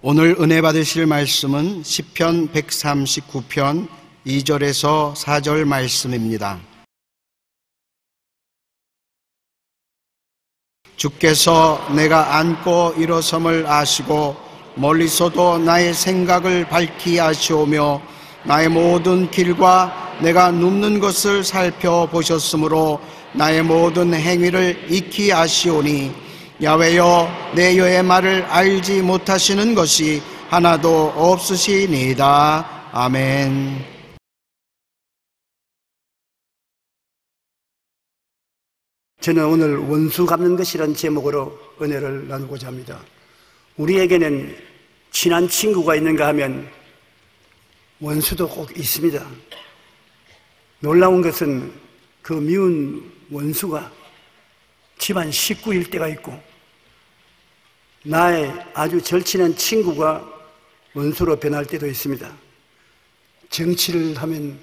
오늘 은혜 받으실 말씀은 시편 139편 2절에서 4절 말씀입니다. 주께서 내가 앉고 일어섬을 아시고 멀리서도 나의 생각을 밝히 아시오며 나의 모든 길과 내가 눕는 것을 살펴보셨으므로 나의 모든 행위를 익히 아시오니 야훼여 내 여의 말을 알지 못하시는 것이 하나도 없으시니이다. 아멘. 저는 오늘 원수 갚는 것이라는 제목으로 은혜를 나누고자 합니다. 우리에게는 친한 친구가 있는가 하면 원수도 꼭 있습니다. 놀라운 것은 그 미운 원수가 집안 식구일 때가 있고 나의 아주 절친한 친구가 원수로 변할 때도 있습니다. 정치를 하면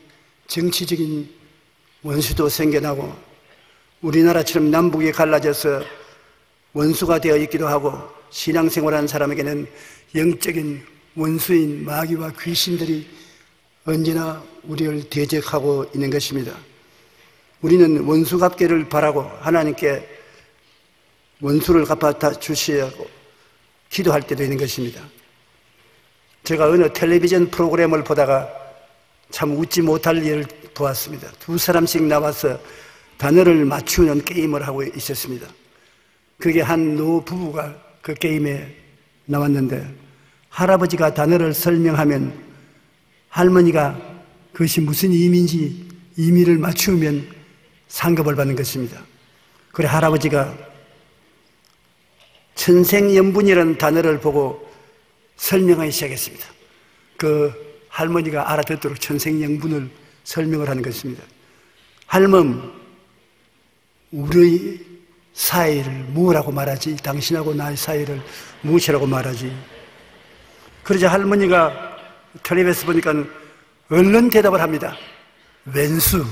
정치적인 원수도 생겨나고 우리나라처럼 남북이 갈라져서 원수가 되어 있기도 하고 신앙생활하는 사람에게는 영적인 원수인 마귀와 귀신들이 언제나 우리를 대적하고 있는 것입니다. 우리는 원수 갚기를 바라고 하나님께 원수를 갚아 주시라고 기도할 때도 있는 것입니다. 제가 어느 텔레비전 프로그램을 보다가 참 웃지 못할 일을 보았습니다. 두 사람씩 나와서 단어를 맞추는 게임을 하고 있었습니다. 그게 한 노 부부가 그 게임에 나왔는데 할아버지가 단어를 설명하면 할머니가 그것이 무슨 의미인지 의미를 맞추면 상급을 받는 것입니다. 그래 할아버지가 천생연분이라는 단어를 보고 설명하기 시작했습니다. 그 할머니가 알아듣도록 천생연분을 설명을 하는 것입니다. 할멈, 우리 사이를 무엇이라고 말하지? 당신하고 나의 사이를 무엇이라고 말하지? 그러자 할머니가 텔레비에서 보니까 얼른 대답을 합니다. 왼수.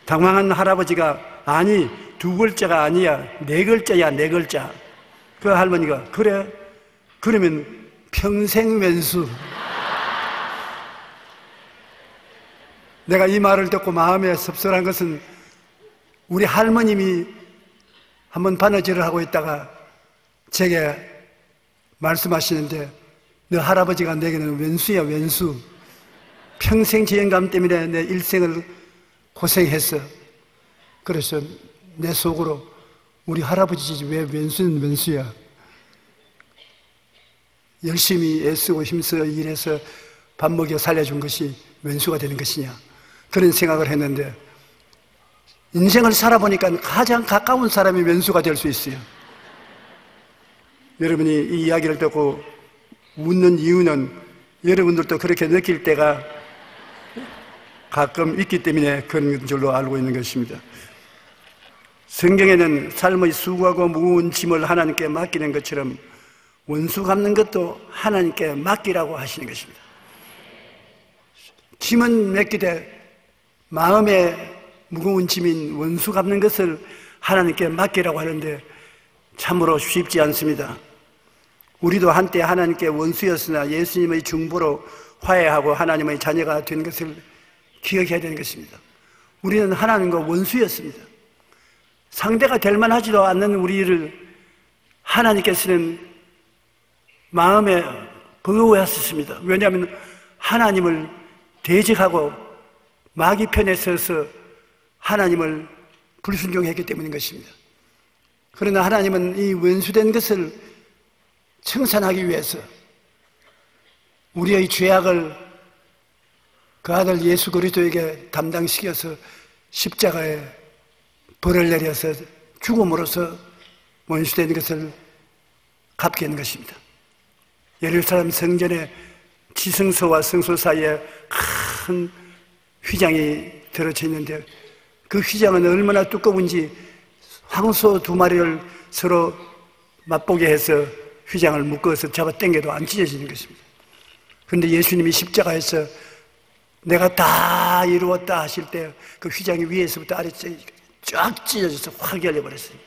당황한 할아버지가 아니 두 글자가 아니야 네 글자야 네 글자. 그 할머니가 그래? 그러면 평생 왼수. 내가 이 말을 듣고 마음에 섭섭한 것은 우리 할머님이 한번 바느질을 하고 있다가 제게 말씀하시는데 너 할아버지가 내게는 왼수야 왼수. 평생 지연감 때문에 내 일생을 고생했어. 그래서 내 속으로 우리 할아버지지 왜 왼수는 왼수야. 열심히 애쓰고 힘써 일해서 밥 먹여 살려준 것이 왼수가 되는 것이냐 그런 생각을 했는데 인생을 살아보니까 가장 가까운 사람이 왼수가 될 수 있어요. 여러분이 이 이야기를 듣고 웃는 이유는 여러분들도 그렇게 느낄 때가 가끔 있기 때문에 그런 줄로 알고 있는 것입니다. 성경에는 삶의 수고하고 무거운 짐을 하나님께 맡기는 것처럼 원수 갚는 것도 하나님께 맡기라고 하시는 것입니다. 짐은 맡기되 마음에 무거운 짐인 원수 갚는 것을 하나님께 맡기라고 하는데 참으로 쉽지 않습니다. 우리도 한때 하나님께 원수였으나 예수님의 중보로 화해하고 하나님의 자녀가 된 것을 기억해야 되는 것입니다. 우리는 하나님과 원수였습니다. 상대가 될 만하지도 않는 우리를 하나님께서는 마음에 버거워하셨습니다. 왜냐하면 하나님을 대적하고 마귀 편에 서서 하나님을 불순종했기 때문인 것입니다. 그러나 하나님은 이 원수된 것을 청산하기 위해서 우리의 죄악을 그 아들 예수 그리스도에게 담당시켜서 십자가에 벌을 내려서 죽음으로써 원수된 것을 갚게 한 것입니다. 예루살렘 성전의 지성소와 성소 사이에 큰 휘장이 들어져 있는데 그 휘장은 얼마나 두꺼운지 황소 두 마리를 서로 맛보게 해서 휘장을 묶어서 잡아 당겨도 안 찢어지는 것입니다. 그런데 예수님이 십자가에서 내가 다 이루었다 하실 때 그 휘장이 위에서부터 아래쪽에 쫙 찢어져서 확 열려버렸어요.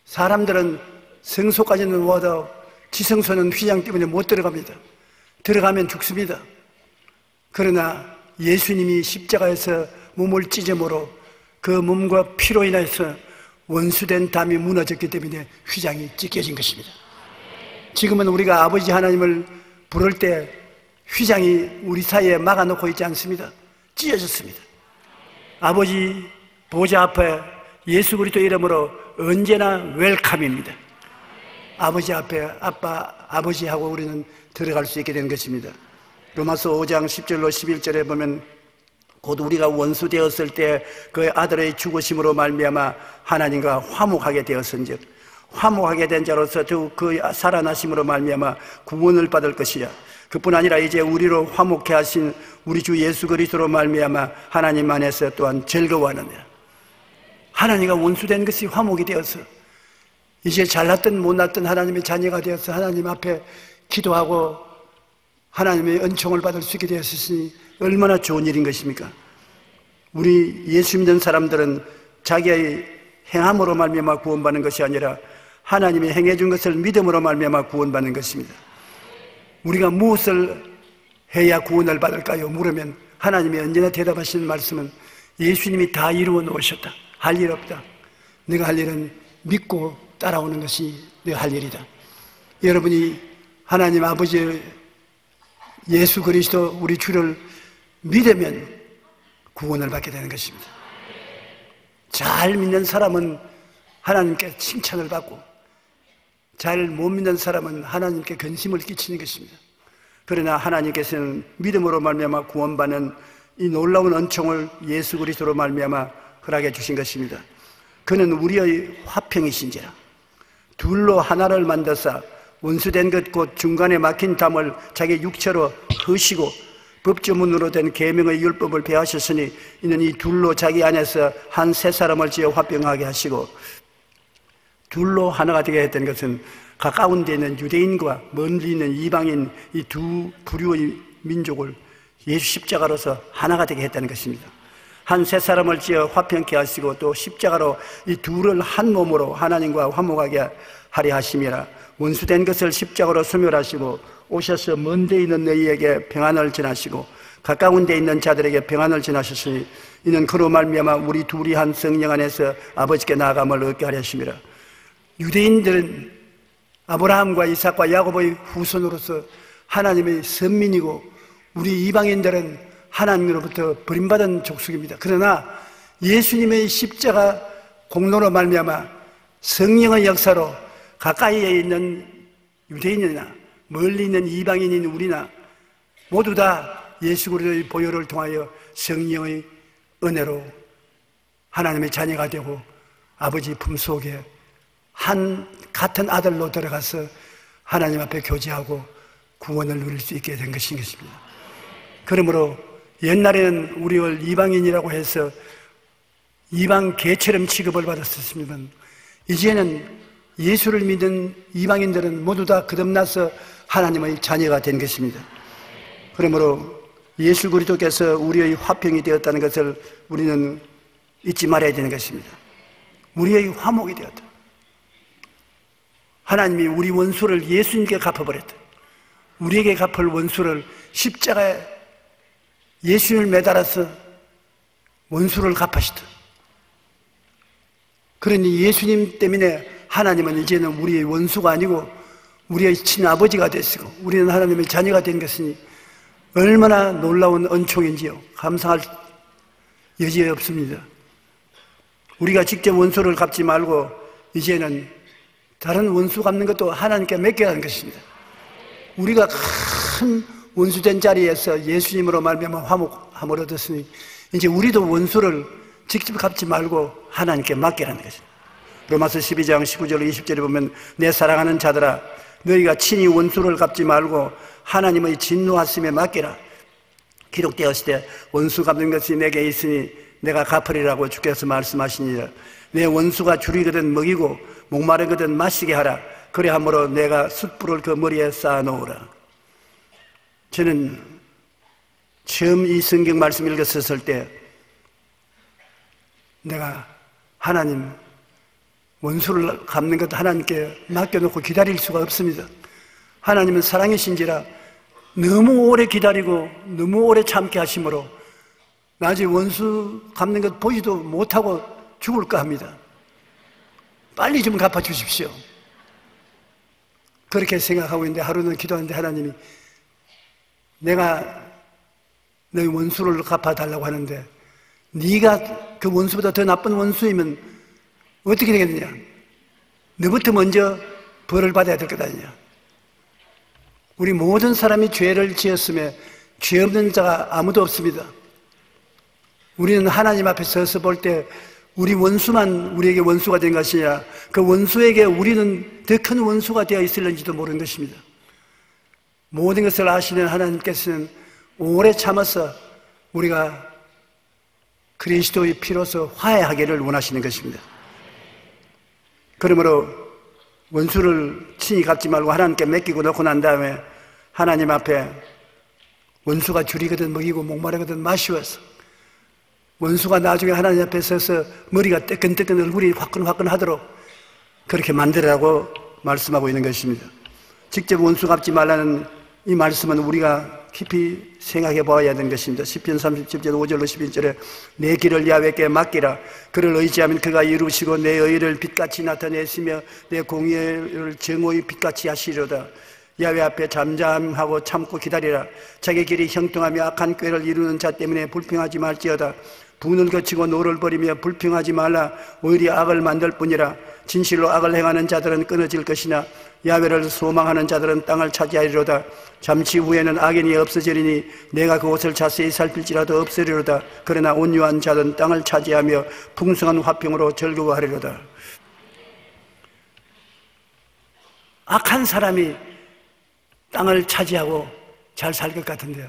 사람들은 성소까지는 와도 지성소는 휘장 때문에 못 들어갑니다. 들어가면 죽습니다. 그러나 예수님이 십자가에서 몸을 찢음으로 그 몸과 피로 인해서 원수된 담이 무너졌기 때문에 휘장이 찢겨진 것입니다. 지금은 우리가 아버지 하나님을 부를 때 휘장이 우리 사이에 막아놓고 있지 않습니다. 찢어졌습니다. 아버지 보좌 앞에 예수 그리스도 이름으로 언제나 웰컴입니다. 아버지 앞에 아버지하고 우리는 들어갈 수 있게 된 것입니다. 로마서 5장 10절로 11절에 보면 곧 우리가 원수 되었을 때 그 아들의 죽으심으로 말미암아 하나님과 화목하게 되었은즉 화목하게 된 자로서 그 살아나심으로 말미암아 구원을 받을 것이야. 그뿐 아니라 이제 우리로 화목케 하신 우리 주 예수 그리스도로 말미암아 하나님 안에서 또한 즐거워하느니라. 하나님과 원수된 것이 화목이 되어서 이제 잘났든 못났든 하나님의 자녀가 되어서 하나님 앞에 기도하고 하나님의 은총을 받을 수 있게 되었으니 얼마나 좋은 일인 것입니까? 우리 예수 믿는 사람들은 자기의 행함으로 말미암아 구원받는 것이 아니라 하나님이 행해 준 것을 믿음으로 말미암아 구원받는 것입니다. 우리가 무엇을 해야 구원을 받을까요? 물으면 하나님이 언제나 대답하시는 말씀은 예수님이 다 이루어 놓으셨다. 할 일 없다. 내가 할 일은 믿고 따라오는 것이 내가 할 일이다. 여러분이 하나님 아버지 예수 그리스도 우리 주를 믿으면 구원을 받게 되는 것입니다. 잘 믿는 사람은 하나님께 칭찬을 받고 잘 못 믿는 사람은 하나님께 근심을 끼치는 것입니다. 그러나 하나님께서는 믿음으로 말미암아 구원받는 이 놀라운 은총을 예수 그리스도로 말미암아 허락해 주신 것입니다. 그는 우리의 화평이신지라 둘로 하나를 만드사 원수된 것 곧 중간에 막힌 담을 자기 육체로 허시고 법조문으로 된 계명의 율법을 배하셨으니 이는 이 둘로 자기 안에서 한 세 사람을 지어 화평하게 하시고 둘로 하나가 되게 했던 것은 가까운 데 있는 유대인과 멀리 있는 이방인 이 두 부류의 민족을 예수 십자가로서 하나가 되게 했다는 것입니다. 한 세 사람을 지어 화평케 하시고 또 십자가로 이 둘을 한 몸으로 하나님과 화목하게 하려 하심이라. 원수된 것을 십자가로 소멸하시고 오셔서 먼 데 있는 너희에게 평안을 전하시고 가까운 데 있는 자들에게 평안을 전하셨으니 이는 그로 말미암아 우리 둘이 한 성령 안에서 아버지께 나아감을 얻게 하려 하심이라. 유대인들은 아브라함과 이삭과 야곱의 후손으로서 하나님의 선민이고 우리 이방인들은 하나님으로부터 버림받은 족속입니다. 그러나 예수님의 십자가 공로로 말미암아 성령의 역사로 가까이에 있는 유대인이나 멀리 있는 이방인인 우리나 모두 다 예수 그리스도의 보혈을 통하여 성령의 은혜로 하나님의 자녀가 되고 아버지 품속에 한 같은 아들로 들어가서 하나님 앞에 교제하고 구원을 누릴 수 있게 된 것입니다. 그러므로 옛날에는 우리를 이방인이라고 해서 이방 개처럼 취급을 받았었습니다만 이제는 예수를 믿는 이방인들은 모두 다 거듭나서 하나님의 자녀가 된 것입니다. 그러므로 예수 그리스도께서 우리의 화평이 되었다는 것을 우리는 잊지 말아야 되는 것입니다. 우리의 화목이 되었다. 하나님이 우리 원수를 예수님께 갚아버렸다. 우리에게 갚을 원수를 십자가에 예수님을 매달아서 원수를 갚으시다. 그러니 예수님 때문에 하나님은 이제는 우리의 원수가 아니고 우리의 친아버지가 되시고 우리는 하나님의 자녀가 된 것이니 얼마나 놀라운 은총인지요. 감사할 여지가 없습니다. 우리가 직접 원수를 갚지 말고 이제는 다른 원수 갚는 것도 하나님께 맡겨라는 것입니다. 우리가 큰 원수된 자리에서 예수님으로 말미암아 화목함을 얻었으니 이제 우리도 원수를 직접 갚지 말고 하나님께 맡기라는 것입니다. 로마서 12장 19절 20절에 보면 내 사랑하는 자들아 너희가 친히 원수를 갚지 말고 하나님의 진노하심에 맡기라. 기록되었을 때 원수 갚는 것이 내게 있으니 내가 갚으리라고 주께서 말씀하시니라. 내 원수가 줄이거든 먹이고 목마르거든 마시게 하라. 그래 함으로 내가 숯불을 그 머리에 쌓아놓으라. 저는 처음 이 성경 말씀 읽었을 때 내가 하나님 원수를 갚는 것 하나님께 맡겨놓고 기다릴 수가 없습니다. 하나님은 사랑이신지라 너무 오래 기다리고 너무 오래 참게 하심으로 나중에 원수 갚는 것 보지도 못하고 죽을까 합니다. 빨리 좀 갚아주십시오. 그렇게 생각하고 있는데 하루는 기도하는데 하나님이 내가 너희 원수를 갚아달라고 하는데 네가 그 원수보다 더 나쁜 원수이면 어떻게 되겠느냐? 너부터 먼저 벌을 받아야 될 것 아니냐? 우리 모든 사람이 죄를 지었음에 죄 없는 자가 아무도 없습니다. 우리는 하나님 앞에 서서 볼 때 우리 원수만 우리에게 원수가 된 것이냐, 그 원수에게 우리는 더 큰 원수가 되어 있을는지도 모르는 것입니다. 모든 것을 아시는 하나님께서는 오래 참아서 우리가 그리스도의 피로서 화해하기를 원하시는 것입니다. 그러므로 원수를 친히 갚지 말고 하나님께 맡기고 놓고 난 다음에 하나님 앞에 원수가 줄이거든 먹이고 목마르거든 마시워서 원수가 나중에 하나님 앞에 서서 머리가 뜨끈뜨끈 얼굴이 화끈화끈 하도록 그렇게 만들으라고 말씀하고 있는 것입니다. 직접 원수 갚지 말라는 이 말씀은 우리가 깊이 생각해 보아야 되는 것입니다. 시편 37절 5절로 11절에 내 길을 야훼께 맡기라. 그를 의지하면 그가 이루시고 내 의를 빛같이 나타내시며 내 공의를 정오의 빛같이 하시리로다. 야훼 앞에 잠잠하고 참고 기다리라. 자기 길이 형통하며 악한 꾀를 이루는 자 때문에 불평하지 말지어다. 분을 거치고 노를 버리며 불평하지 말라. 오히려 악을 만들 뿐이라. 진실로 악을 행하는 자들은 끊어질 것이나 야훼를 소망하는 자들은 땅을 차지하리로다. 잠시 후에는 악인이 없어지리니 내가 그곳을 자세히 살필지라도 없으리로다. 그러나 온유한 자는 땅을 차지하며 풍성한 화평으로 즐거워하리로다. 악한 사람이 땅을 차지하고 잘 살 것 같은데요,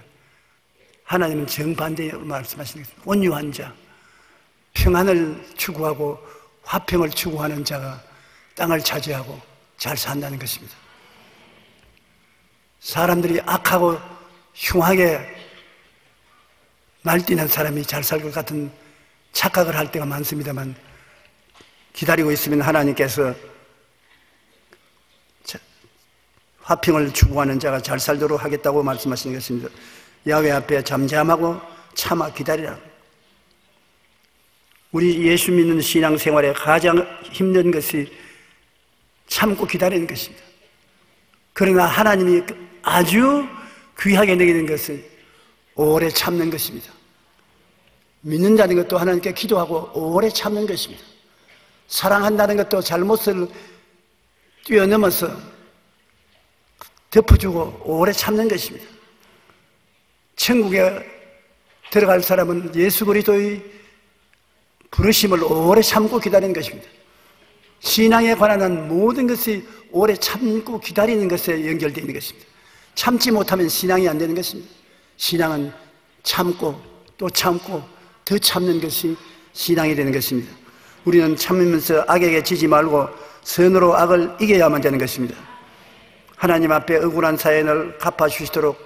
하나님은 정반대로 말씀하시는 것입니다. 온유한 자, 평안을 추구하고 화평을 추구하는 자가 땅을 차지하고 잘 산다는 것입니다. 사람들이 악하고 흉하게 날뛰는 사람이 잘 살 것 같은 착각을 할 때가 많습니다만 기다리고 있으면 하나님께서 화평을 추구하는 자가 잘 살도록 하겠다고 말씀하시는 것입니다. 야훼 앞에 잠잠하고 참아 기다리라. 우리 예수 믿는 신앙생활에 가장 힘든 것이 참고 기다리는 것입니다. 그러나 하나님이 아주 귀하게 여기는 것은 오래 참는 것입니다. 믿는다는 것도 하나님께 기도하고 오래 참는 것입니다. 사랑한다는 것도 잘못을 뛰어넘어서 덮어주고 오래 참는 것입니다. 천국에 들어갈 사람은 예수 그리스도의 부르심을 오래 참고 기다리는 것입니다. 신앙에 관한 모든 것이 오래 참고 기다리는 것에 연결되어 있는 것입니다. 참지 못하면 신앙이 안 되는 것입니다. 신앙은 참고 또 참고 더 참는 것이 신앙이 되는 것입니다. 우리는 참으면서 악에게 지지 말고 선으로 악을 이겨야만 되는 것입니다. 하나님 앞에 억울한 사연을 갚아주시도록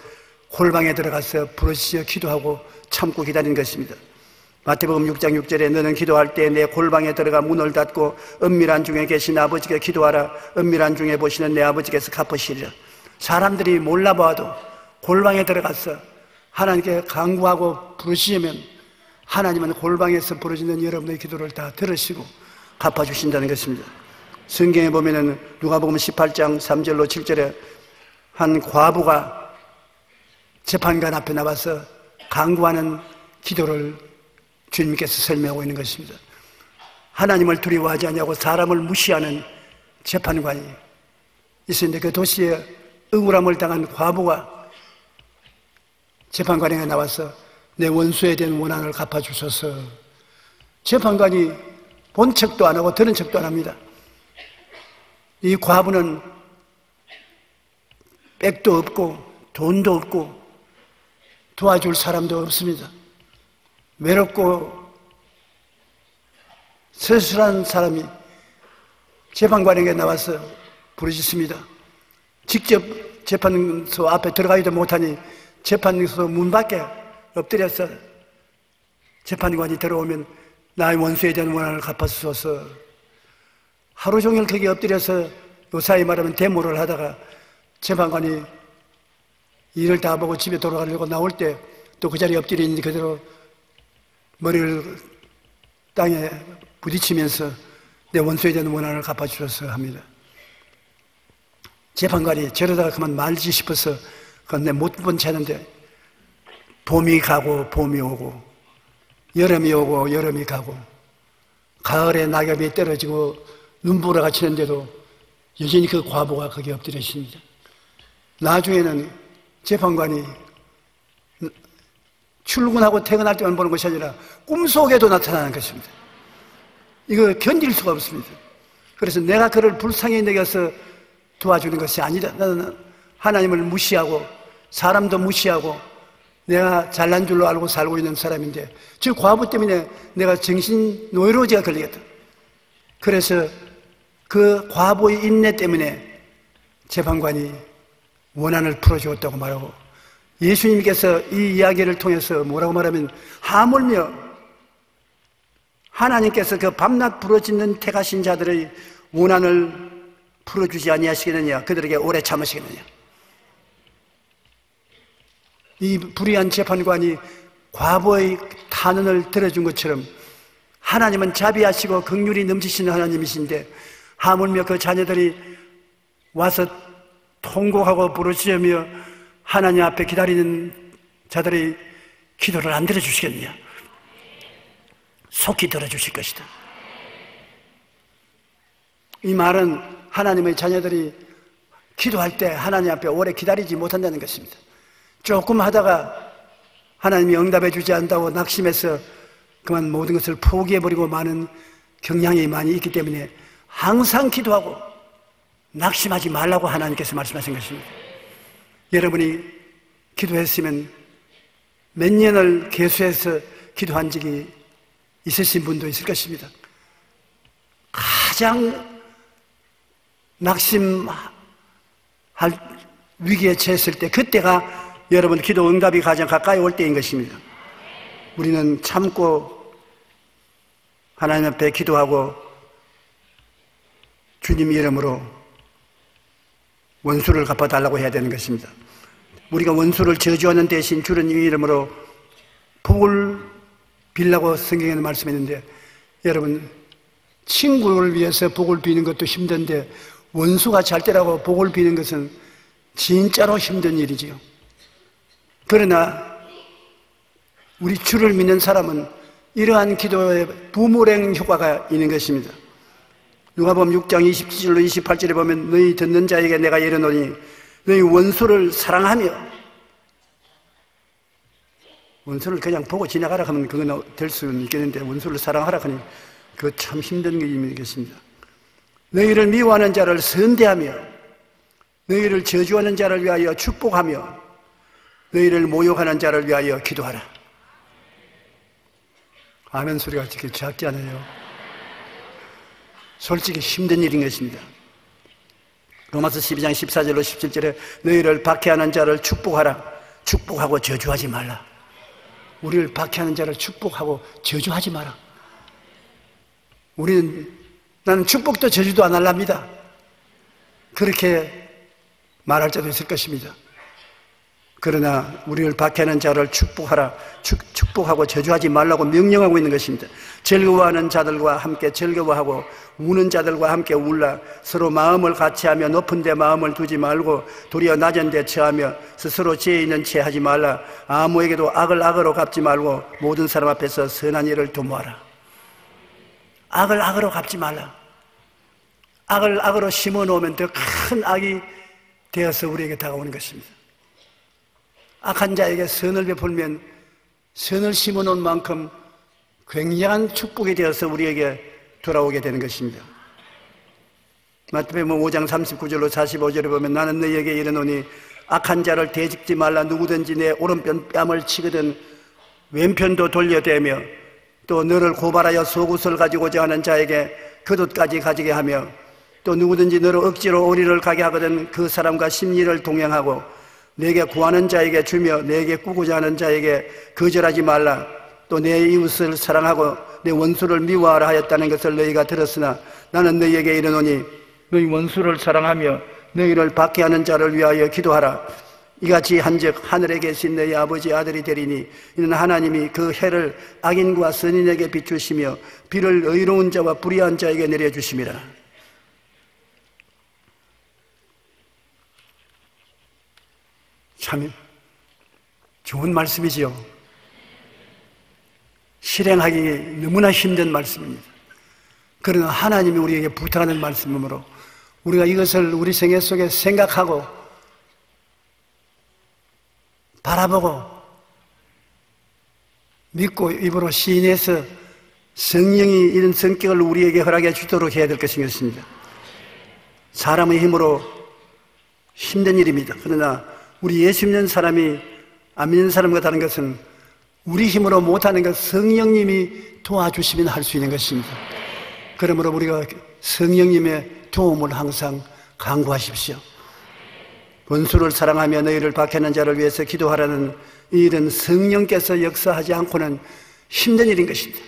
골방에 들어가서 부르짖어 기도하고 참고 기다리는 것입니다. 마태복음 6장 6절에 너는 기도할 때 내 골방에 들어가 문을 닫고 은밀한 중에 계신 아버지께 기도하라. 은밀한 중에 보시는 내 아버지께서 갚으시리라. 사람들이 몰라봐도 골방에 들어가서 하나님께 간구하고 부르시면 하나님은 골방에서 부르짖는 여러분의 기도를 다 들으시고 갚아주신다는 것입니다. 성경에 보면은 누가복음 18장 3절로 7절에 한 과부가 재판관 앞에 나와서 간구하는 기도를 주님께서 설명하고 있는 것입니다. 하나님을 두려워하지 않냐고 사람을 무시하는 재판관이 있었는데 그 도시에 억울함을 당한 과부가 재판관에게 나와서 내 원수에 대한 원한을 갚아주소서. 재판관이 본 척도 안 하고 들은 척도 안 합니다. 이 과부는 백도 없고 돈도 없고 도와줄 사람도 없습니다. 외롭고 서슬한 사람이 재판관에게 나와서 부르짖습니다. 직접 재판소 앞에 들어가지도 못하니 재판소 문 밖에 엎드려서 재판관이 들어오면 나의 원수에 대한 원한을 갚아주소서. 하루 종일 거기 엎드려서 요사이 말하면 데모를 하다가 재판관이 일을 다 보고 집에 돌아가려고 나올 때 또 그 자리에 엎드려 있는 그대로 머리를 땅에 부딪히면서 내 원수에 대한 원한을 갚아주셔서 합니다. 재판관이 저러다가 그만 말지 싶어서 그건 내 못 본 채는데 봄이 가고 봄이 오고 여름이 오고 여름이 가고 가을에 낙엽이 떨어지고 눈보라가 치는데도 여전히 그 과부가 거기 엎드려 있습니다. 나중에는 재판관이 출근하고 퇴근할 때만 보는 것이 아니라 꿈속에도 나타나는 것입니다. 이거 견딜 수가 없습니다. 그래서 내가 그를 불쌍히 여겨서 도와주는 것이 아니다. 나는 하나님을 무시하고 사람도 무시하고 내가 잘난 줄로 알고 살고 있는 사람인데 저 과부 때문에 내가 정신 노이로제가 걸리겠다. 그래서 그 과부의 인내 때문에 재판관이 원한을 풀어주었다고 말하고 예수님께서 이 이야기를 통해서 뭐라고 말하면 하물며 하나님께서 그 밤낮 부러지는 택하신 자들의 원한을 풀어주지 아니하시겠느냐, 그들에게 오래 참으시겠느냐. 이 불의한 재판관이 과부의 탄원을 들어준 것처럼 하나님은 자비하시고 긍휼이 넘치시는 하나님이신데 하물며 그 자녀들이 와서 통곡하고 부르짖으며 하나님 앞에 기다리는 자들의 기도를 안 들어주시겠느냐. 속히 들어주실 것이다. 이 말은 하나님의 자녀들이 기도할 때 하나님 앞에 오래 기다리지 못한다는 것입니다. 조금 하다가 하나님이 응답해 주지 않는다고 낙심해서 그만 모든 것을 포기해버리고 마는 경향이 많이 있기 때문에 항상 기도하고 낙심하지 말라고 하나님께서 말씀하신 것입니다. 여러분이 기도했으면 몇 년을 계수해서 기도한 적이 있으신 분도 있을 것입니다. 가장 낙심할 위기에 처했을 때 그때가 여러분 기도 응답이 가장 가까이 올 때인 것입니다. 우리는 참고 하나님 앞에 기도하고 주님 이름으로 원수를 갚아달라고 해야 되는 것입니다. 우리가 원수를 저주하는 대신 주님 이름으로 복을 빌라고 성경에는 말씀했는데 여러분 친구를 위해서 복을 비는 것도 힘든데 원수가 잘 되라고 복을 비는 것은 진짜로 힘든 일이지요. 그러나 우리 주를 믿는 사람은 이러한 기도에 부모랭 효과가 있는 것입니다. 누가복음 6장 27절로 28절에 보면 너희 듣는 자에게 내가 이르노니 너희 원수를 사랑하며 원수를 그냥 보고 지나가라 하면 그건 될 수는 있겠는데 원수를 사랑하라 하니 그거 참 힘든 일이겠습니다. 너희를 미워하는 자를 선대하며 너희를 저주하는 자를 위하여 축복하며 너희를 모욕하는 자를 위하여 기도하라. 아멘 소리가 그렇게 작지 않아요. 솔직히 힘든 일인 것입니다. 로마서 12장 14절로 17절에 너희를 박해하는 자를 축복하라. 축복하고 저주하지 말라. 우리를 박해하는 자를 축복하고 저주하지 마라. 나는 축복도 저주도 안 할랍니다. 그렇게 말할 자도 있을 것입니다. 그러나 우리를 박해하는 자를 축복하라, 축복하고 저주하지 말라고 명령하고 있는 것입니다. 즐거워하는 자들과 함께 즐거워하고 우는 자들과 함께 울라. 서로 마음을 같이하며 높은 데 마음을 두지 말고 도리어 낮은 데 처하며 스스로 지혜 있는 채 하지 말라. 아무에게도 악을 악으로 갚지 말고 모든 사람 앞에서 선한 일을 도모하라. 악을 악으로 갚지 말라. 악을 악으로 심어놓으면 더 큰 악이 되어서 우리에게 다가오는 것입니다. 악한 자에게 선을 베풀면 선을 심어놓은 만큼 굉장한 축복이 되어서 우리에게 돌아오게 되는 것입니다. 마태복음 5장 39절로 45절에 보면 나는 너희에게 이르노니 악한 자를 대적지 말라. 누구든지 내 오른편 뺨을 치거든 왼편도 돌려대며 또 너를 고발하여 속옷을 가지고자 하는 자에게 겉옷까지 가지게 하며 또 누구든지 너를 억지로 어리를 가게 하거든 그 사람과 심리를 동행하고 내게 구하는 자에게 주며 내게 꾸고자 하는 자에게 거절하지 말라. 또 내 이웃을 사랑하고 내 원수를 미워하라 하였다는 것을 너희가 들었으나 나는 너희에게 이르노니 너희 원수를 사랑하며 너희를 박해하는 자를 위하여 기도하라. 이같이 한즉 하늘에 계신 너희 아버지 아들이 되리니 이는 하나님이 그 해를 악인과 선인에게 비추시며 비를 의로운 자와 불의한 자에게 내려주심이라. 참 좋은 말씀이지요. 실행하기 너무나 힘든 말씀입니다. 그러나 하나님이 우리에게 부탁하는 말씀이므로 우리가 이것을 우리 생애 속에 생각하고 바라보고 믿고 입으로 시인해서 성령이 이런 성격을 우리에게 허락해 주도록 해야 될 것입니다. 사람의 힘으로 힘든 일입니다. 그러나 우리 예수 믿는 사람이 안 믿는 사람과 다른 것은 우리 힘으로 못하는 것 성령님이 도와주시면 할 수 있는 것입니다. 그러므로 우리가 성령님의 도움을 항상 간구하십시오. 원수를 사랑하며 너희를 박해하는 자를 위해서 기도하라는 이 일은 성령께서 역사하지 않고는 힘든 일인 것입니다.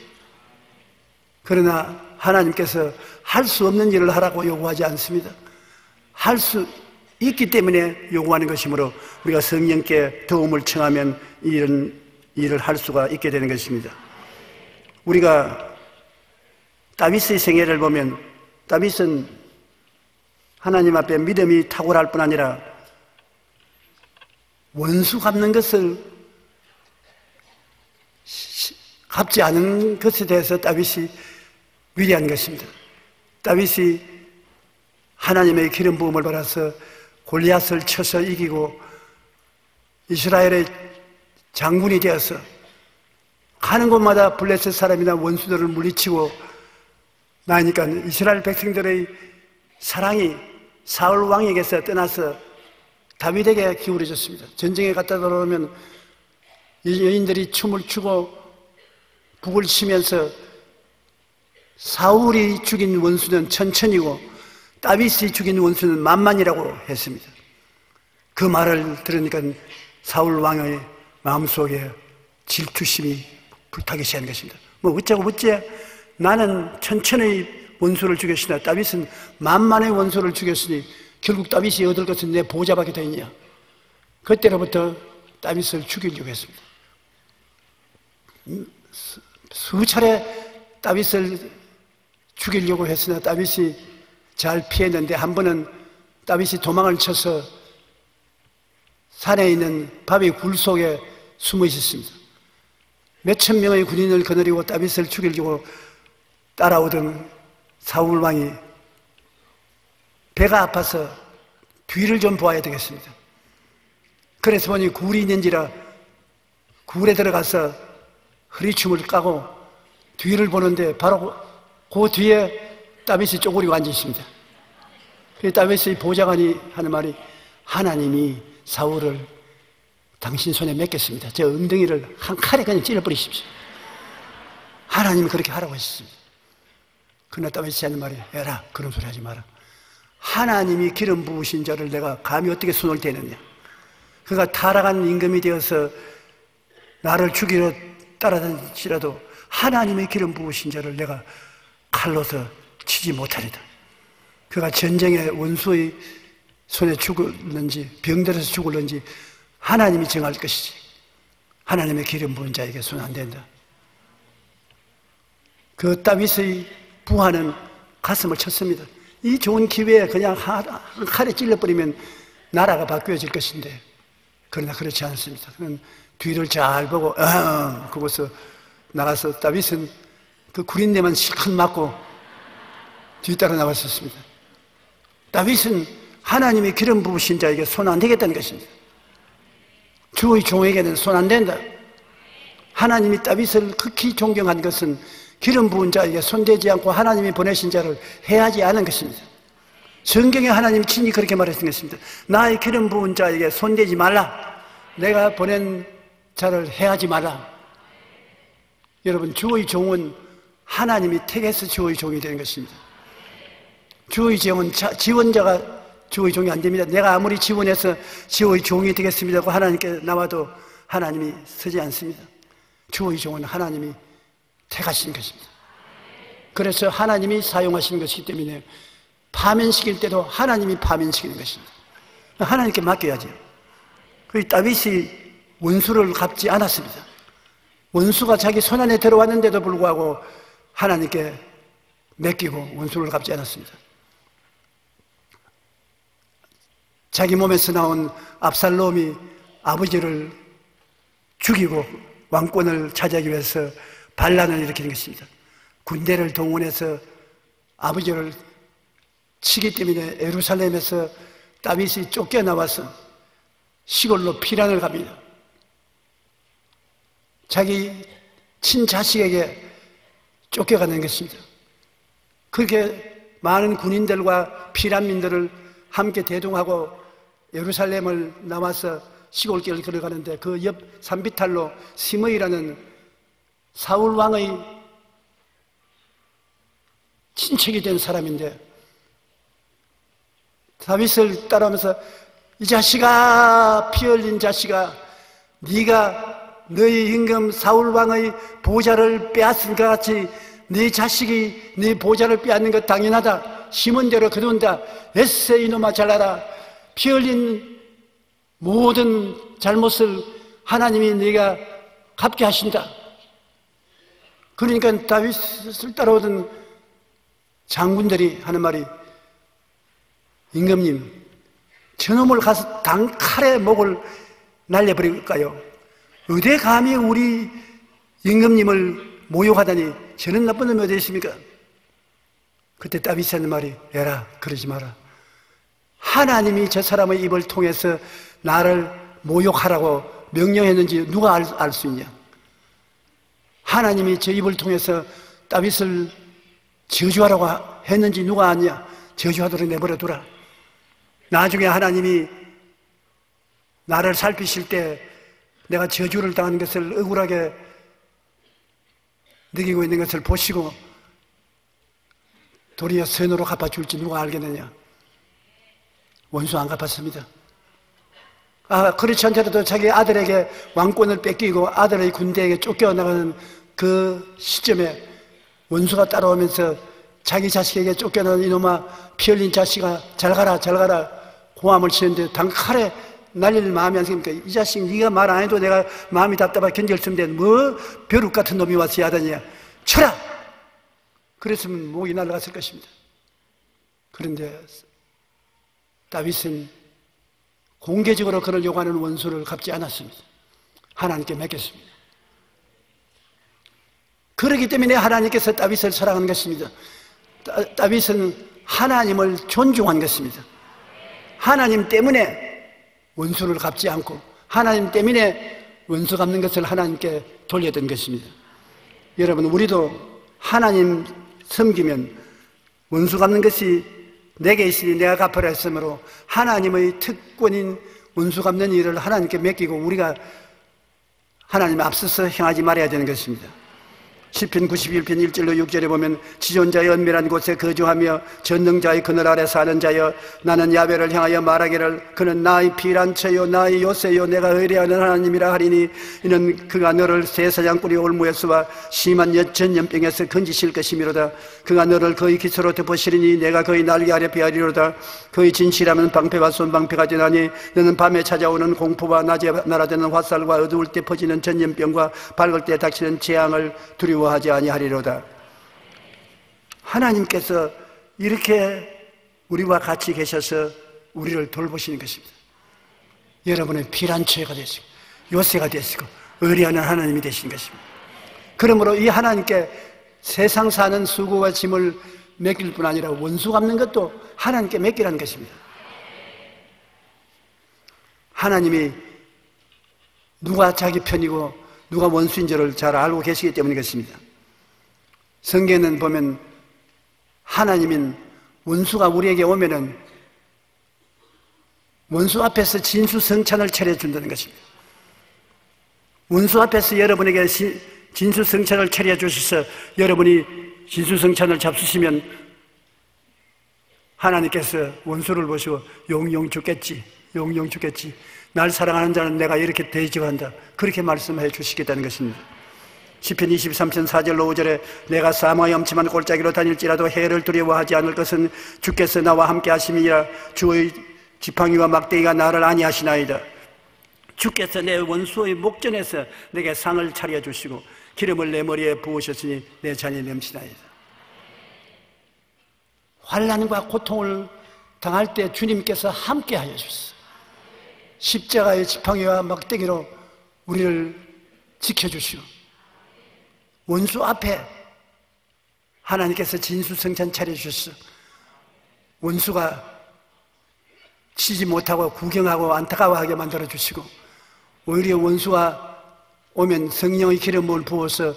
그러나 하나님께서 할 수 없는 일을 하라고 요구하지 않습니다. 할 수 있기 때문에 요구하는 것이므로 우리가 성령께 도움을 청하면 이런 일을 할 수가 있게 되는 것입니다. 우리가 다윗의 생애를 보면 다윗은 하나님 앞에 믿음이 탁월할 뿐 아니라 원수 갚는 것을 갚지 않은 것에 대해서 다윗이 위대한 것입니다. 다윗이 하나님의 기름 부음을 받아서 골리앗을 쳐서 이기고 이스라엘의 장군이 되어서 가는 곳마다 블레셋 사람이나 원수들을 물리치고 나니까 이스라엘 백성들의 사랑이 사울 왕에게서 떠나서 다윗에게 기울어졌습니다. 전쟁에 갔다 돌아오면 여인들이 춤을 추고 북을 치면서 사울이 죽인 원수는 천천이고 다윗이 죽인 원수는 만만이라고 했습니다. 그 말을 들으니까 사울 왕의 마음속에 질투심이 불타기 시작한 것입니다. 뭐 어쩌고 어째 나는 천천히 원수를 죽였으나 다윗은 만만의 원수를 죽였으니 결국 다윗이 얻을 것은 내 보좌밖에 더 있냐. 그때로부터 다윗을 죽이려고 했습니다. 수차례 다윗을 죽이려고 했으나 다윗이 잘 피했는데 한 번은 다윗이 도망을 쳐서 산에 있는 바위 굴 속에 숨어 있었습니다. 몇천 명의 군인을 거느리고 다윗을 죽이려고 따라오던 사울 왕이 배가 아파서 뒤를 좀 보아야 되겠습니다. 그래서 보니 굴이 있는지라 굴에 들어가서 허리춤을 까고 뒤를 보는데 바로 그 뒤에 다윗이 쪼그리고 앉아 있습니다. 그래서 다윗의 보좌관이 하는 말이 하나님이 사울을 당신 손에 맡겼습니다. 저 엉덩이를 한 칼에 그냥 찔러버리십시오. 하나님이 그렇게 하라고 했습니다. 그러나 다윗이 하는 말이 에라 그런 소리 하지 마라. 하나님이 기름 부으신 자를 내가 감히 어떻게 손을 대느냐. 그가 타락한 임금이 되어서 나를 죽이러 따라다니시라도 하나님의 기름 부으신 자를 내가 칼로서 치지 못하리다. 그가 전쟁에 원수의 손에 죽을는지 병들어서 죽을는지 하나님이 정할 것이지 하나님의 기름 부은 자에게 손 안 된다. 그 다윗의 부하는 가슴을 쳤습니다. 이 좋은 기회에 그냥 한 칼에 찔러버리면 나라가 바뀌어질 것인데 그러나 그렇지 않습니다. 그는 뒤를 잘 보고 그곳에서 나가서 다윗은 그 구린내만 실컷 맞고 뒤따라 나갔었습니다. 다윗은 하나님의 기름 부으신 자에게 손 안 대겠다는 것입니다. 주의 종에게는 손 안 된다. 하나님이 다윗을 극히 존경한 것은 기름 부은 자에게 손대지 않고 하나님이 보내신 자를 해하지 않은 것입니다. 성경에 하나님이 친히 그렇게 말했던 것입니다. 나의 기름 부은 자에게 손대지 말라. 내가 보낸 자를 해하지 말라. 여러분, 주의 종은 하나님이 택해서 주의 종이 되는 것입니다. 주의 종은 지원자가 주의 종이 안 됩니다. 내가 아무리 지원해서 주의 종이 되겠습니다 하고 하나님께 나와도 하나님이 서지 않습니다. 주의 종은 하나님이 택하신 것입니다. 그래서 하나님이 사용하시는 것이기 때문에 파면시킬 때도 하나님이 파면시키는 것입니다. 하나님께 맡겨야죠. 그 다윗이 원수를 갚지 않았습니다. 원수가 자기 손 안에 들어왔는데도 불구하고 하나님께 맡기고 원수를 갚지 않았습니다. 자기 몸에서 나온 압살롬이 아버지를 죽이고 왕권을 차지하기 위해서 반란을 일으키는 것입니다. 군대를 동원해서 아버지를 치기 때문에 예루살렘에서 다윗이 쫓겨나와서 시골로 피란을 갑니다. 자기 친자식에게 쫓겨가는 것입니다. 그렇게 많은 군인들과 피란민들을 함께 대동하고 예루살렘을 남아서 시골길을 걸어가는데 그 옆 산비탈로 시므이라는 사울 왕의 친척이 된 사람인데 다윗을 따라오면서 이 자식아, 피 흘린 자식아, 네가 너희 임금 사울 왕의 보좌를 빼앗은 것 같이 네 자식이 네 보좌를 빼앗는 것 당연하다. 심은 대로 거둔다. 에세 이놈아 잘라라. 피 흘린 모든 잘못을 하나님이 네가 갚게 하신다. 그러니까 다윗을 따라오던 장군들이 하는 말이 임금님, 저놈을 가서 단칼에 목을 날려버릴까요? 어디 감히 우리 임금님을 모욕하다니 저는 나쁜 놈이 어디 있습니까? 그때 다윗이 하는 말이 에라 그러지 마라. 하나님이 저 사람의 입을 통해서 나를 모욕하라고 명령했는지 누가 알 수 있냐? 하나님이 저 입을 통해서 다윗을 저주하라고 했는지 누가 아냐? 저주하도록 내버려두라. 나중에 하나님이 나를 살피실 때 내가 저주를 당한 것을 억울하게 느끼고 있는 것을 보시고 도리어 선으로 갚아줄지 누가 알겠느냐? 원수 안 갚았습니다. 그렇지 않더라도 자기 아들에게 왕권을 뺏기고 아들의 군대에게 쫓겨나가는 그 시점에 원수가 따라오면서 자기 자식에게 쫓겨나는 이놈아 피 흘린 자식아 잘 가라 잘 가라 고함을 치는데 단칼에 날릴 마음이 안 생깁니까? 이 자식 네가 말 안 해도 내가 마음이 답답하게 견딜 수 있는데 뭐 벼룩 같은 놈이 와서 야단이야. 쳐라! 그랬으면 목이 날아갔을 것입니다. 그런데 다윗은 공개적으로 그를 요구하는 원수를 갚지 않았습니다. 하나님께 맡겼습니다. 그렇기 때문에 하나님께서 다윗을 사랑한 것입니다. 다윗은 하나님을 존중한 것입니다. 하나님 때문에 원수를 갚지 않고 하나님 때문에 원수 갚는 것을 하나님께 돌렸던 것입니다. 여러분, 우리도 하나님 섬기면 원수 갚는 것이 내게 있으니 내가 갚으라 했으므로 하나님의 특권인 원수 갚는 일을 하나님께 맡기고 우리가 하나님 앞서서 행하지 말아야 되는 것입니다. 시편 91편 1절로 6절에 보면 지존자의 은밀한 곳에 거주하며 전능자의 그늘 아래 사는 자여 나는 야훼를 향하여 말하기를 그는 나의 피란처요 나의 요새요 내가 의뢰하는 하나님이라 하리니 이는 그가 너를 새 사냥꾼이 올무에서와 심한 전염병에서 건지실 것이미로다. 그가 너를 그의 기초로 덮으시리니 내가 그의 날개 아래 피하리로다. 그의 진실함은 방패와 손방패가 되나니 너는 밤에 찾아오는 공포와 낮에 날아드는 화살과 어두울 때 퍼지는 전염병과 밝을 때 닥치는 재앙을 두려워하지 아니하리로다. 하나님께서 이렇게 우리와 같이 계셔서 우리를 돌보시는 것입니다. 여러분의 피란처가 되시고 요새가 되시고 의리하는 하나님이 되신 것입니다. 그러므로 이 하나님께 세상 사는 수고와 짐을 맡길 뿐 아니라 원수 갚는 것도 하나님께 맡기라는 것입니다. 하나님이 누가 자기 편이고 누가 원수인지를 잘 알고 계시기 때문인 것입니다. 성경에는 보면 하나님은 원수가 우리에게 오면은 원수 앞에서 진수성찬을 차려준다는 것입니다. 원수 앞에서 여러분에게 진수성찬을 차려 주셔서 여러분이 진수성찬을 잡수시면 하나님께서 원수를 보시고 용용 죽겠지, 용용 죽겠지. 날 사랑하는 자는 내가 이렇게 대접한다. 그렇게 말씀해 주시겠다는 것입니다. 시편 23편 4절로 5절에 내가 사망의 엄침한 골짜기로 다닐지라도 해를 두려워하지 않을 것은 주께서 나와 함께 하심이라. 주의 지팡이와 막대기가 나를 안위하시나이다. 주께서 내 원수의 목전에서 내게 상을 차려주시고 기름을 내 머리에 부으셨으니 내 잔이 넘치나이다. 환난과 고통을 당할 때 주님께서 함께 하여 주셨어요. 십자가의 지팡이와 막대기로 우리를 지켜주시고 원수 앞에 하나님께서 진수성찬 차려주셨어요. 원수가 치지 못하고 구경하고 안타까워하게 만들어주시고 오히려 원수가 오면 성령의 기름을 부어서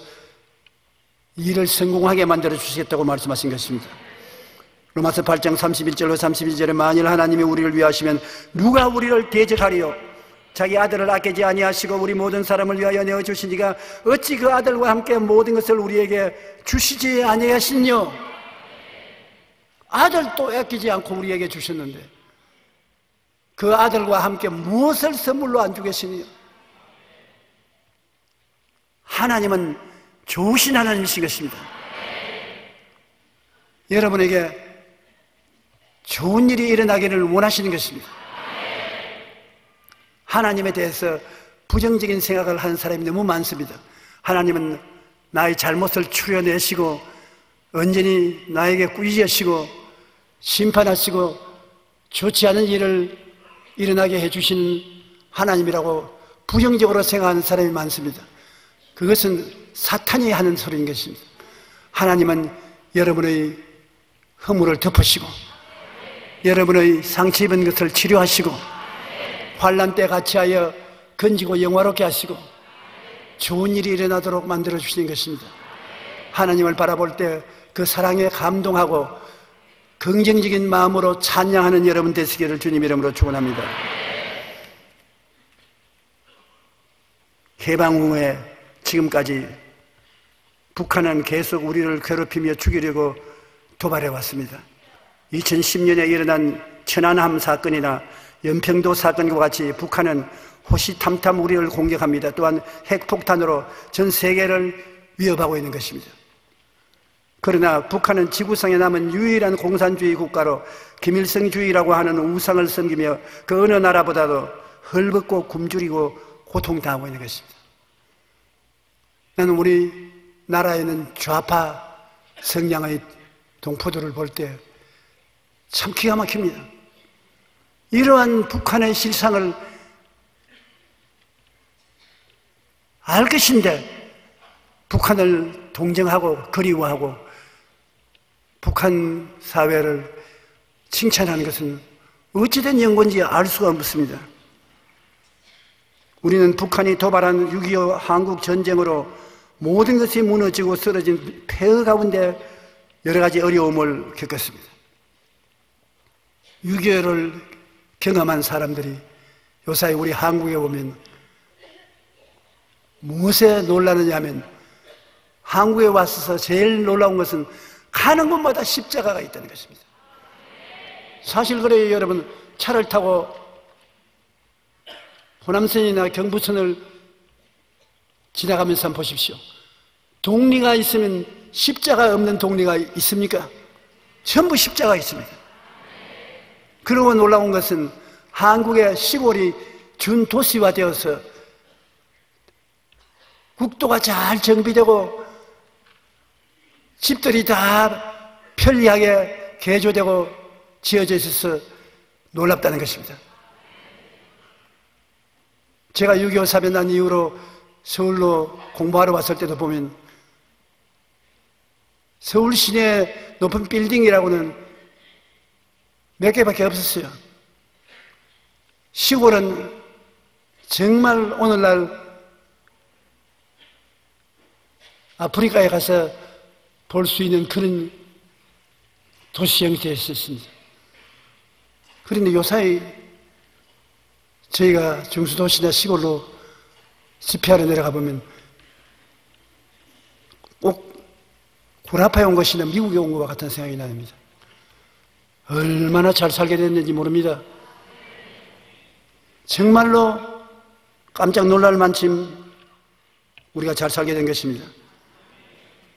일을 성공하게 만들어주시겠다고 말씀하신 것입니다. 로마서 8장 31절로 32절에 만일 하나님이 우리를 위하시면 누가 우리를 대적하리요? 자기 아들을 아끼지 아니하시고 우리 모든 사람을 위하여 내어주신 이가 어찌 그 아들과 함께 모든 것을 우리에게 주시지 아니하시뇨? 아들도 아끼지 않고 우리에게 주셨는데 그 아들과 함께 무엇을 선물로 안 주겠으니요? 하나님은 좋으신 하나님이신 것입니다. 여러분에게 좋은 일이 일어나기를 원하시는 것입니다. 하나님에 대해서 부정적인 생각을 하는 사람이 너무 많습니다. 하나님은 나의 잘못을 추려내시고 언제니 나에게 꾸짖으시고 심판하시고 좋지 않은 일을 일어나게 해주시는 하나님이라고 부정적으로 생각하는 사람이 많습니다. 그것은 사탄이 하는 소리인 것입니다. 하나님은 여러분의 허물을 덮으시고 여러분의 상처 입은 것을 치료하시고 환난 때 같이하여 건지고 영화롭게 하시고 좋은 일이 일어나도록 만들어 주시는 것입니다. 하나님을 바라볼 때 그 사랑에 감동하고 긍정적인 마음으로 찬양하는 여러분 되시기를 주님 이름으로 축원합니다. 해방 후에 지금까지 북한은 계속 우리를 괴롭히며 죽이려고 도발해 왔습니다. 2010년에 일어난 천안함 사건이나 연평도 사건과 같이 북한은 호시탐탐 우리를 공격합니다. 또한 핵폭탄으로 전 세계를 위협하고 있는 것입니다. 그러나 북한은 지구상에 남은 유일한 공산주의 국가로 김일성주의라고 하는 우상을 섬기며 그 어느 나라보다도 헐벗고 굶주리고 고통당하고 있는 것입니다. 나는 우리 나라에는 좌파 성향의 동포들을 볼 때 참 기가 막힙니다. 이러한 북한의 실상을 알 것인데 북한을 동정하고 그리워하고 북한 사회를 칭찬하는 것은 어찌된 연고인지 알 수가 없습니다. 우리는 북한이 도발한 6.25 한국 전쟁으로 모든 것이 무너지고 쓰러진 폐허 가운데 여러 가지 어려움을 겪었습니다. 6.25를 경험한 사람들이 요사이 우리 한국에 오면 무엇에 놀라느냐 하면 한국에 와서 제일 놀라운 것은 가는 곳마다 십자가가 있다는 것입니다. 사실 그래요. 여러분 차를 타고 호남선이나 경부선을 지나가면서 한번 보십시오. 동리가 있으면 십자가 없는 동리가 있습니까? 전부 십자가 있습니다. 그리고 놀라운 것은 한국의 시골이 준도시화 되어서 국도가 잘 정비되고 집들이 다 편리하게 개조되고 지어져 있어서 놀랍다는 것입니다. 제가 6.25 사변 난 이후로 서울로 공부하러 왔을 때도 보면 서울 시내 높은 빌딩이라고는 몇 개밖에 없었어요. 시골은 정말 오늘날 아프리카에 가서 볼 수 있는 그런 도시 형태에 있었습니다. 그런데 요사이 저희가 중수도시나 시골로 집회하러 내려가 보면 꼭 구라파에 온 것이나 미국에 온 것과 같은 생각이 납니다. 얼마나 잘 살게 됐는지 모릅니다. 정말로 깜짝 놀랄 만큼 우리가 잘 살게 된 것입니다.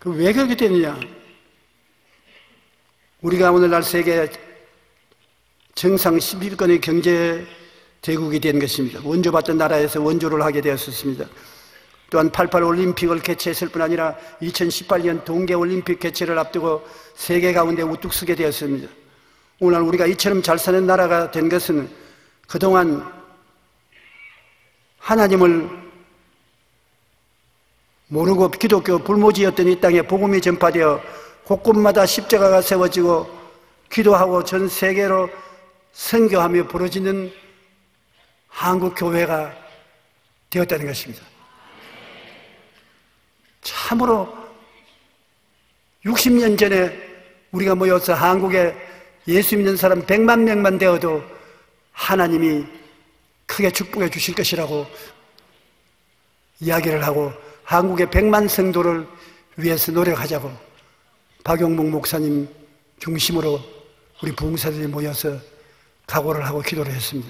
왜 그렇게 되느냐? 우리가 오늘날 세계 정상 11권의 경제 대국이 된 것입니다. 원조받던 나라에서 원조를 하게 되었습니다. 또한 88 올림픽을 개최했을 뿐 아니라 2018년 동계 올림픽 개최를 앞두고 세계 가운데 우뚝 서게 되었습니다. 오늘 우리가 이처럼 잘 사는 나라가 된 것은 그동안 하나님을 모르고 기독교 불모지였던 이 땅에 복음이 전파되어 곳곳마다 십자가가 세워지고 기도하고 전 세계로 선교하며 벌어지는 한국 교회가 되었다는 것입니다. 참으로 60년 전에 우리가 모여서 한국에 예수 믿는 사람 100만 명만 되어도 하나님이 크게 축복해 주실 것이라고 이야기를 하고 한국의 100만 성도를 위해서 노력하자고 박용목 목사님 중심으로 우리 부흥사들이 모여서 각오를 하고 기도를 했습니다.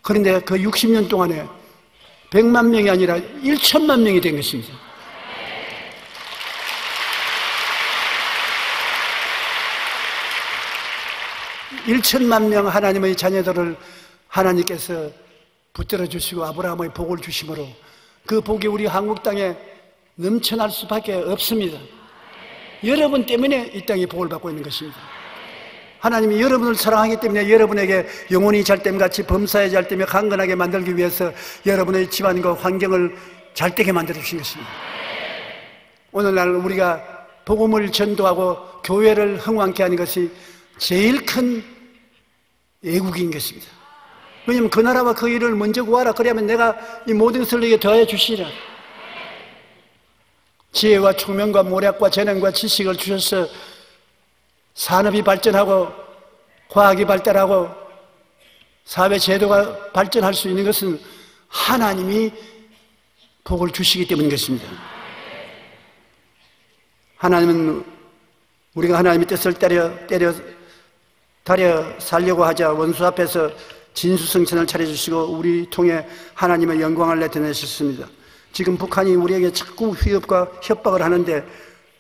그런데 그 60년 동안에 100만 명이 아니라 1천만 명이 된 것입니다. (1천만 명) 하나님의 자녀들을 하나님께서 붙들어 주시고 아브라함의 복을 주심으로 그 복이 우리 한국 땅에 넘쳐날 수밖에 없습니다. 여러분 때문에 이 땅이 복을 받고 있는 것입니다. 하나님이 여러분을 사랑하기 때문에 여러분에게 영혼이 잘됨같이 범사에 잘되며 강건하게 만들기 위해서 여러분의 집안과 환경을 잘되게 만들어 주신 것입니다. 오늘날 우리가 복음을 전도하고 교회를 흥왕케 하는 것이 제일 큰 애국인 것입니다. 왜냐하면 그 나라와 그 일을 먼저 구하라. 그러면 내가 이 모든 것을 너에게 더해 주시리라. 지혜와 총명과 모략과 재능과 지식을 주셔서 산업이 발전하고 과학이 발달하고 사회 제도가 발전할 수 있는 것은 하나님이 복을 주시기 때문인 것입니다. 하나님은 우리가 하나님의 뜻을 다려 살려고 하자 원수 앞에서 진수성찬을 차려주시고 우리 통해 하나님의 영광을 나타내셨습니다. 지금 북한이 우리에게 자꾸 위협과 협박을 하는데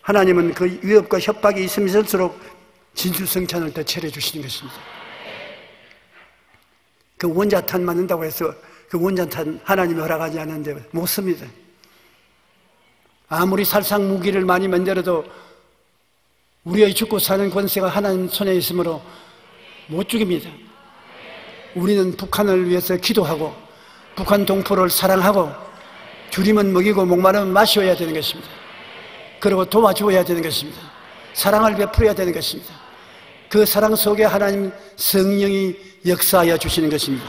하나님은 그 위협과 협박이 있으면 있을수록 진수성찬을 더 차려주시는 것입니다. 그 원자탄 맞는다고 해서 그 원자탄 하나님이 허락하지 않는데 못 씁니다. 아무리 살상 무기를 많이 만들어도 우리의 죽고 사는 권세가 하나님 손에 있으므로 못 죽입니다. 우리는 북한을 위해서 기도하고 북한 동포를 사랑하고 줄이면 먹이고 목마르면 마셔야 되는 것입니다. 그리고 도와주어야 되는 것입니다. 사랑을 베풀어야 되는 것입니다. 그 사랑 속에 하나님 성령이 역사하여 주시는 것입니다.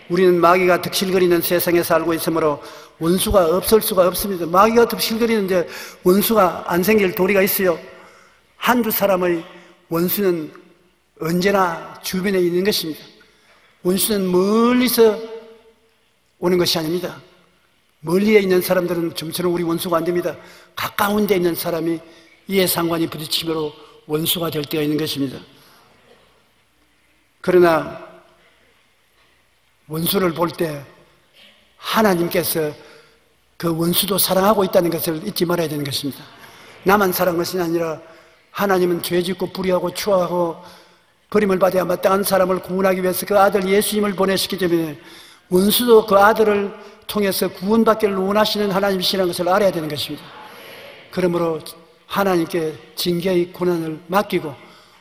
우리는 마귀가 득실거리는 세상에 살고 있으므로 원수가 없을 수가 없습니다. 마귀가 득실거리는데 원수가 안 생길 도리가 있어요. 한두 사람의 원수는 언제나 주변에 있는 것입니다. 원수는 멀리서 오는 것이 아닙니다. 멀리에 있는 사람들은 좀처럼 우리 원수가 안 됩니다. 가까운 데 있는 사람이 이해상관이 부딪힘으로 원수가 될 때가 있는 것입니다. 그러나 원수를 볼 때 하나님께서 그 원수도 사랑하고 있다는 것을 잊지 말아야 되는 것입니다. 나만 사랑한 것이 아니라 하나님은 죄짓고 불의하고 추하고 버림을 받아야 마땅한 사람을 구원하기 위해서 그 아들 예수님을 보내셨기 때문에 원수도 그 아들을 통해서 구원받기를 원하시는 하나님이시라는 것을 알아야 되는 것입니다. 그러므로 하나님께 징계의 고난을 맡기고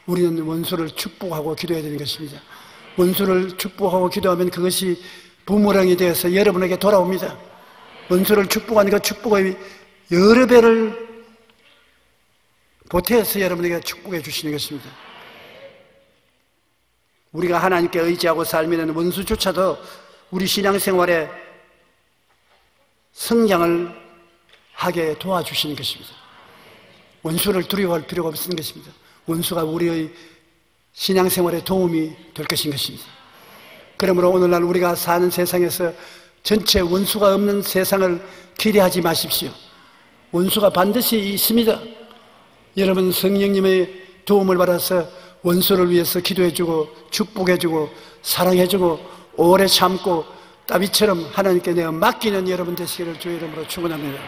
우리는 원수를 축복하고 기도해야 되는 것입니다. 원수를 축복하고 기도하면 그것이 부모랑이 되어서 여러분에게 돌아옵니다. 원수를 축복하는 그 축복의 여러 배를 보태서 여러분에게 축복해 주시는 것입니다. 우리가 하나님께 의지하고 살면 원수조차도 우리 신앙생활에 성장을 하게 도와주시는 것입니다. 원수를 두려워할 필요가 없는 것입니다. 원수가 우리의 신앙생활에 도움이 될 것인 것입니다. 그러므로 오늘날 우리가 사는 세상에서 전체 원수가 없는 세상을 기대하지 마십시오. 원수가 반드시 있습니다. 여러분 성령님의 도움을 받아서 원수를 위해서 기도해주고 축복해주고 사랑해주고 오래 참고 다윗처럼 하나님께 내어 맡기는 여러분 되시기를 주의 이름으로 축원합니다.